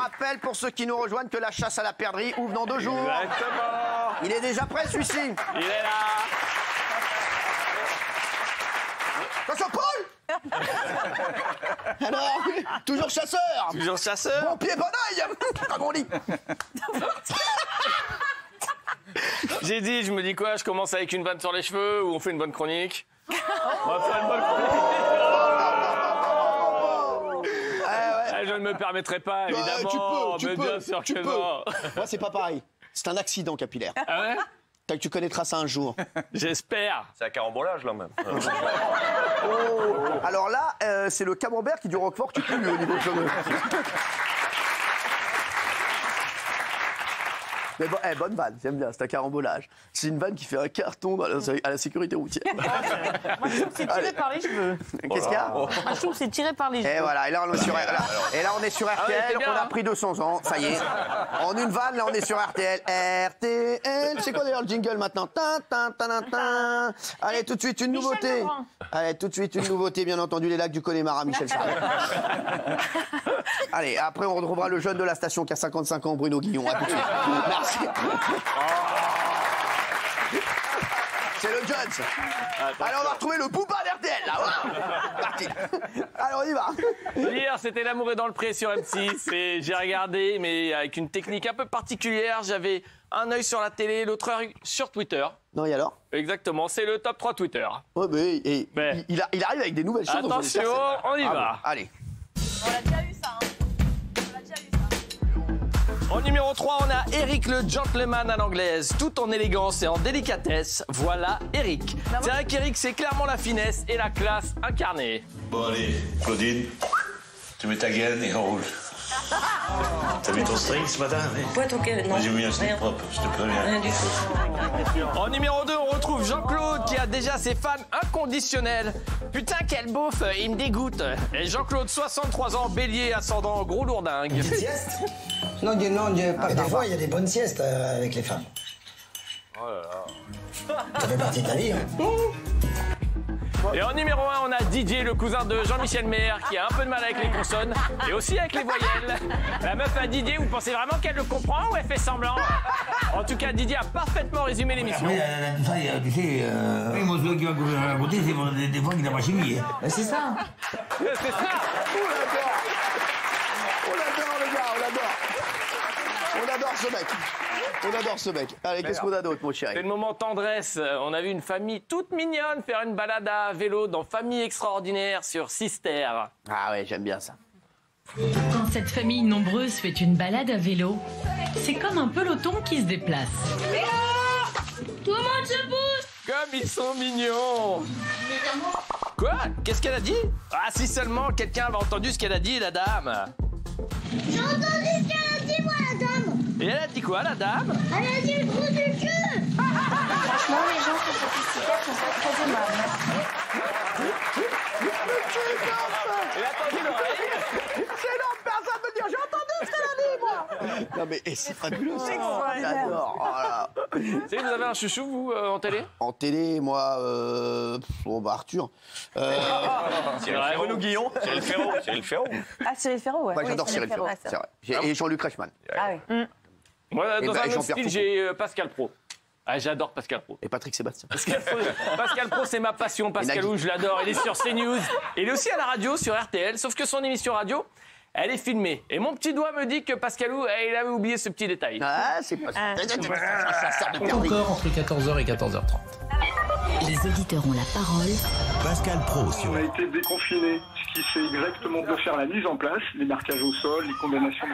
rappelle pour ceux qui nous rejoignent que la chasse à la perdrix ouvre dans 2 jours. Exactement. Il est déjà prêt, celui-ci. Il est là. Attention, Paul. Alors, toujours chasseur. Toujours chasseur. Bon pied, bon oeil, comme on dit. J'ai dit, je me dis quoi, je commence avec une vanne sur les cheveux ou on fait une bonne chronique? On va faire une bonne chronique. Je ne me permettrai pas, évidemment. Tu mais peux, bien sûr que non. Moi, c'est pas pareil. C'est un accident capillaire. Ah ouais? Tu connaîtras ça un jour. J'espère. C'est un carambolage, là, même. Alors là, c'est le camembert qui du Roquefort qui pue au niveau de cheveux. Mais bon, bonne vanne, j'aime bien, c'est un carambolage. C'est une vanne qui fait un carton à la sécurité routière. Moi, je trouve que c'est tiré par les cheveux. Qu'est-ce qu'il y a? Moi, je trouve que c'est tiré par les cheveux. Et voilà, et là on est sur RTL, on a pris 200 ans, ça y est. En une vanne, là on est sur RTL. RTL, c'est quoi d'ailleurs le jingle maintenant? Allez, tout de suite une nouveauté. Allez, tout de suite une nouveauté, bien entendu, les lacs du Connemara, Michel Sarr. Allez, après on retrouvera le jeune de la station qui a 55 ans, Bruno Guillon. À tout de suite. Merci. C'est le Jones. Alors on va retrouver le Booba d'RTL là. Voilà. Parti. Allez, on y va. Hier, c'était L'amour est dans le pré sur M6 et j'ai regardé, mais avec une technique un peu particulière. J'avais un œil sur la télé, l'autre œil sur Twitter. Non, et alors? Exactement, c'est le top 3 Twitter. Ouais, mais il arrive avec des nouvelles choses. Attention, on y va. Allez. On l'a déjà eu ça, hein. On l'a déjà eu ça. En numéro 3, on a Eric le gentleman à l'anglaise, tout en élégance et en délicatesse. Voilà Eric. C'est vrai qu'Eric, c'est clairement la finesse et la classe incarnée. Bon allez, Claudine, tu mets ta gaine et on roule. T'as mis ton string ce matin? Ouais, ton non. Moi j'ai mis un string propre, je te préviens. Rien du tout. En numéro 2, on retrouve Jean-Claude qui a déjà ses fans inconditionnels. Putain, quel beauf, il me dégoûte. Et Jean-Claude, 63 ans, bélier, ascendant, gros lourdingue. Une sieste? Non, pas des fois, il y a des bonnes siestes avec les femmes. Oh là là. Ça fait partie de la vie, hein. Et en numéro 1, on a Didier, le cousin de Jean-Michel Maire, qui a un peu de mal avec les consonnes et aussi avec les voyelles. La meuf à Didier, vous pensez vraiment qu'elle le comprend ou elle fait semblant? En tout cas, Didier a parfaitement résumé l'émission. Oui, tu sais, moi, celui qui va raconter, c'est des fois qu'il a pas chez lui. C'est ça. C'est ça. On l'adore, les gars, on l'adore. On adore ce mec. On adore ce mec. Allez, qu'est-ce qu'on a d'autre, mon chéri? C'est le moment tendresse. On a vu une famille toute mignonne faire une balade à vélo dans Famille Extraordinaire sur Sister. Ah ouais, j'aime bien ça. Quand cette famille nombreuse fait une balade à vélo, c'est comme un peloton qui se déplace. Tout le monde se pousse. Comme ils sont mignons. Quoi? Qu'est-ce qu'elle a dit? Ah, si seulement quelqu'un avait entendu ce qu'elle a dit, la dame. J'ai entendu ce qu'elle a dit, moi, la dame. Et elle a dit quoi, la dame? Elle a dit le trou du cul. Franchement, les gens qui sont publicitaires sont pas très aimables. Elle a tendu l'oreille. C'est énorme, personne me dire, j'ai entendu ce qu'elle a dit, moi. Non mais c'est fabuleux ça. J'adore. Oh là. Vous savez, vous avez un chouchou, vous, en télé? En télé, moi, Arthur. Bruno Guillon. Cyril Ferraud. Cyril Ferraud. Ah, Cyril Ferraud, ouais. Ouais, j'adore Cyril Ferraud, Ouais, c'est vrai. Et Jean-Luc Reichmann. Ah oui. Moi, dans un autre Jean-Pierre style, Foucault. j'ai Pascal Pro. Ah, j'adore Pascal Pro. Et Patrick Sébastien. Pascal Pro, c'est ma passion. Pascalou, je l'adore. Il est sur CNews. Il est aussi à la radio, sur RTL. Sauf que son émission radio, elle est filmée. Et mon petit doigt me dit que Pascalou, il avait oublié ce petit détail. Ah, c'est pas ça. Ça sert de perdrix. Encore entre 14h et 14h30. Les auditeurs ont la parole. Pascal Pro sur On a été déconfiné, ce qui fait exactement de faire la mise en place, les marquages au sol, les condamnations.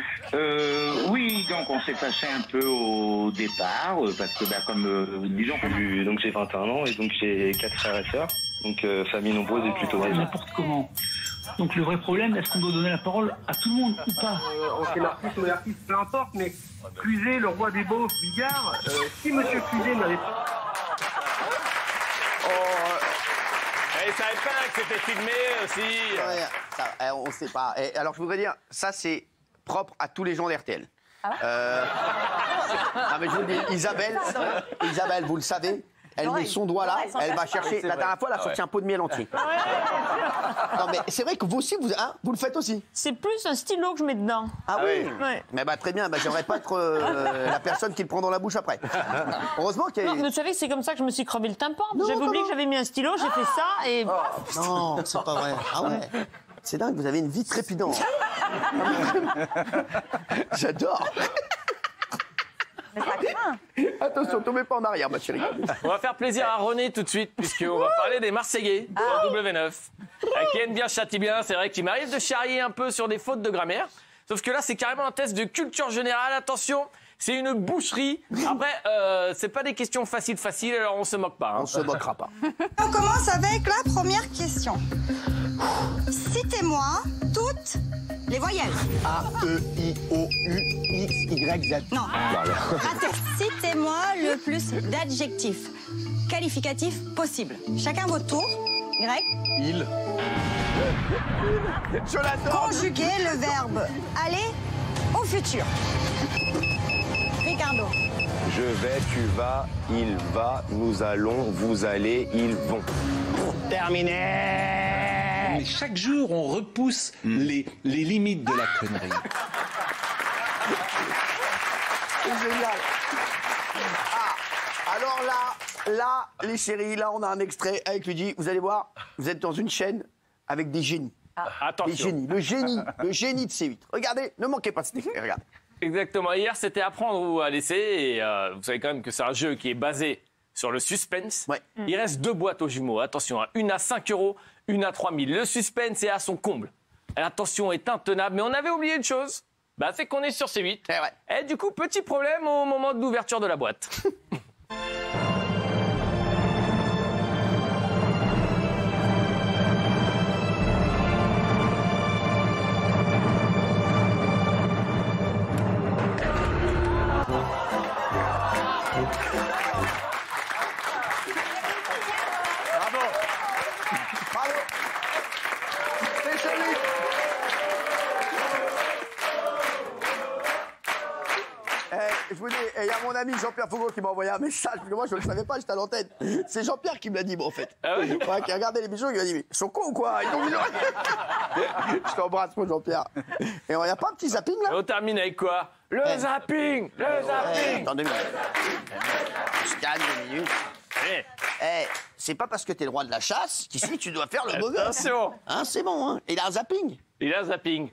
Oui, donc on s'est fâché un peu au départ, parce que comme disons... Donc j'ai 21 ans et donc j'ai 4 frères et sœurs, donc famille nombreuse et plutôt riche. N'importe comment. Donc le vrai problème, est-ce qu'on doit donner la parole à tout le monde ou pas? C'est l'artiste ou l'artiste, peu importe, mais Cluzet, le roi des beaufs, Bigard, si monsieur Cluzet n'avait pas... Il savait pas que c'était filmé aussi. Ouais, ça, on sait pas. Et alors, je voudrais dire, ça, c'est propre à tous les gens d'RTL. Ah non, mais je vous le dis, Isabelle, vous le savez, Elle met son doigt là, elle va chercher. La dernière fois, elle a sorti un pot de miel entier. Non, mais c'est vrai que vous aussi, vous le faites aussi. C'est plus un stylo que je mets dedans. Ah oui. Ouais. Mais bah très bien, j'aimerais pas être la personne qui le prend dans la bouche après. Heureusement qu'il y a... Non, mais vous savez que c'est comme ça que je me suis crevé le tympan. J'avais oublié que j'avais mis un stylo, j'ai fait ça et... Non, c'est pas vrai. Ah ouais. C'est dingue, vous avez une vie trépidante. J'adore. Mais ça craint. Attention, tombez pas en arrière, ma chérie. On va faire plaisir à René tout de suite, puisqu'on va parler des Marseillais sur W9. Qui aiment bien, châtie bien. C'est vrai qu'il m'arrive de charrier un peu sur des fautes de grammaire. Sauf que là, c'est carrément un test de culture générale. Attention, c'est une boucherie. Après, c'est pas des questions faciles, alors on se moque pas. On se moquera pas. On commence avec la première question. Citez-moi toutes les voyelles. A, E, I, O, U, X, Y, Z. Non. Raté. Citez-moi le plus d'adjectifs qualificatifs possibles. Chacun votre tour. Y. Il. Je l'adore. Conjuguez le verbe aller au futur. Ricardo. Je vais, tu vas, il va, nous allons, vous allez, ils vont. Terminé. Mais chaque jour, on repousse les limites de la connerie. C'est génial. Ah, alors là, les chéris, là, on a un extrait avec Luigi. Vous allez voir, vous êtes dans une chaîne avec des génies. Attention. Des génies. Le génie de C8. Regardez, ne manquez pas de cet extrait, regardez. Exactement. Hier, c'était apprendre ou à laisser. Et vous savez quand même que c'est un jeu qui est basé sur le suspense. Ouais. Il reste 2 boîtes aux jumeaux. Attention, une à 5 €, une à 3 000. Le suspense est à son comble. La tension est intenable. Mais on avait oublié une chose. C'est qu'on est sur C8. Et du coup, petit problème au moment de l'ouverture de la boîte. Bravo. C'est joli. Je vous dis, il y a mon ami Jean-Pierre Foucault qui m'a envoyé un message, parce que moi je ne le savais pas, j'étais à l'antenne. C'est Jean-Pierre qui me l'a dit, en fait. Ah oui. Qui a regardé l'émission, il m'a dit, mais ils sont cons ou quoi? Ils ont mis Je t'embrasse, mon Jean-Pierre. Et il n'y a pas un petit zapping là? On termine avec quoi? Le zapping. Attends 2 minutes. Je calme 2 minutes. C'est pas parce que t'es le roi de la chasse qu'ici tu dois faire le mauvais. Attention. Hein, c'est bon, hein. Il a un zapping.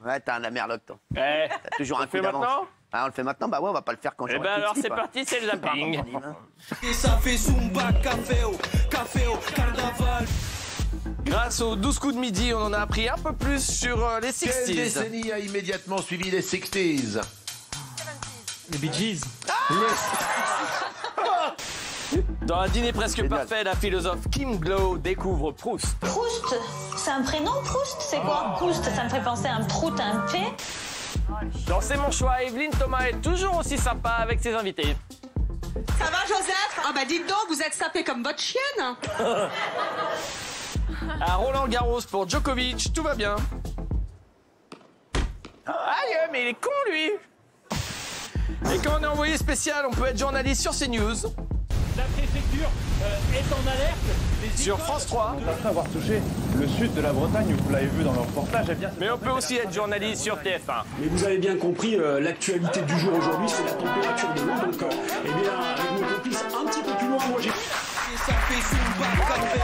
Ouais, t'as un la merlotte, toi. T'as toujours un coup d'avance. maintenant? Ah, on le fait maintenant? Bah ouais, on va pas le faire quand j'aurai alors tout de c'est suite, parti, c'est le zapping. Et ça fait Zumba, café au carnaval. Grâce aux 12 coups de midi, on en a appris un peu plus sur les 60s. Quelle décennie a immédiatement suivi les 60s? Les Bee Gees. Dans un dîner presque parfait, la philosophe Kim Glow découvre Proust. Proust, c'est un prénom, Proust? C'est quoi Proust? Ça me fait penser à un prout, à un P. Dans C'est mon choix, Evelyne Thomas est toujours aussi sympa avec ses invités. Ça va, Joseph? Ah bah dites donc, vous êtes sapé comme votre chienne. À Roland Garros pour Djokovic, tout va bien. Aïe, mais il est con, lui. Et quand on est envoyé spécial, on peut être journaliste sur CNews. La préfecture est en alerte. Sur France 3. Après avoir touché le sud de la Bretagne, vous l'avez vu dans le reportage, Mais on peut aussi être journaliste sur TF1. Mais vous avez bien compris, l'actualité du jour aujourd'hui, c'est la température de l'eau. Donc, avec mon complice un petit peu plus loin, moi j'ai... Et ça fait Zumba, café